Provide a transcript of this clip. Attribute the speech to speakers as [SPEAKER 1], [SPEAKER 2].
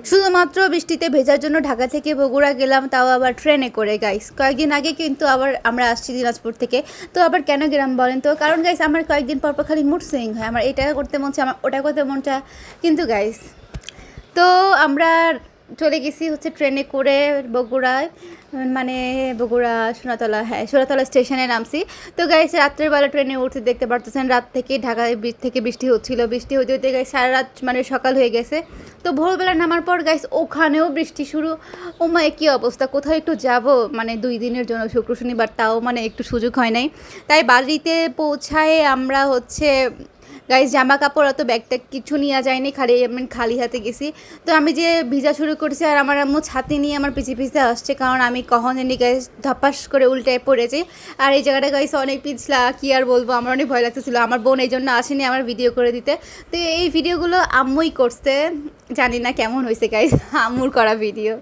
[SPEAKER 1] শুধুমাত্র বৃষ্টিতে ভেজার জন্য ঢাকা থেকে বগুড়া গেলাম, তাও আবার ট্রেনে করে গাইস। কয়েকদিন আগে কিন্তু আবার আমরা আসছি দিনাজপুর থেকে। তো আবার কেন গেলাম বলেন তো? কারণ গাইস আমার কয়েকদিন পর পর খালি মুড সুইং হয়, আমার এটা করতে মন চায়, আমার ওটা করতে মন চায়। কিন্তু গাইস, তো আমরা চলে গেছি হচ্ছে ট্রেনে করে বগুড়ায়, মানে বগুড়া সোনাতলা, হ্যাঁ সোনাতলা স্টেশনে নামছি। তো গাইস রাত্রের বেলা ট্রেনে উঠতে দেখতে পারতেছেন, রাত থেকে ঢাকায় থেকে বৃষ্টি হচ্ছিল, বৃষ্টি হতে হতে গাইস সারা রাত মানে সকাল হয়ে গেছে। তো ভোরবেলা নামার পর গাইস ওখানেও বৃষ্টি শুরু। ও মাই কী অবস্থা! কোথাও একটু যাব মানে 2 দিনের জন্য, শুক্র শনিবার, তাও মানে একটু সুযোগ হয় নাই। তাই বাড়িতে পৌঁছায় আমরা হচ্ছে গাইস জামা কাপড় অত ব্যাগ ট্যাগ কিছু নিয়ে যায়নি, খালি হাতে গেছি। তো আমি যে ভিজা শুরু করছি, আর আমার আম্মু ছাতি নিয়ে আমার পিছে পিছে আসছে, কারণ আমি কখন জানি গাইস ধপাস করে উল্টে পড়েছি। আর এই জায়গাটা গাইস অনেক পিছলা, কী আর বলবো, আমার অনেক ভয় লাগতেছিলো। আমার বোন এই জন্য আসেনি আমার ভিডিও করে দিতে। তো এই ভিডিওগুলো আম্মুই করছে, জানি না কেমন হয়েছে গাইস আম্মুর করা ভিডিও।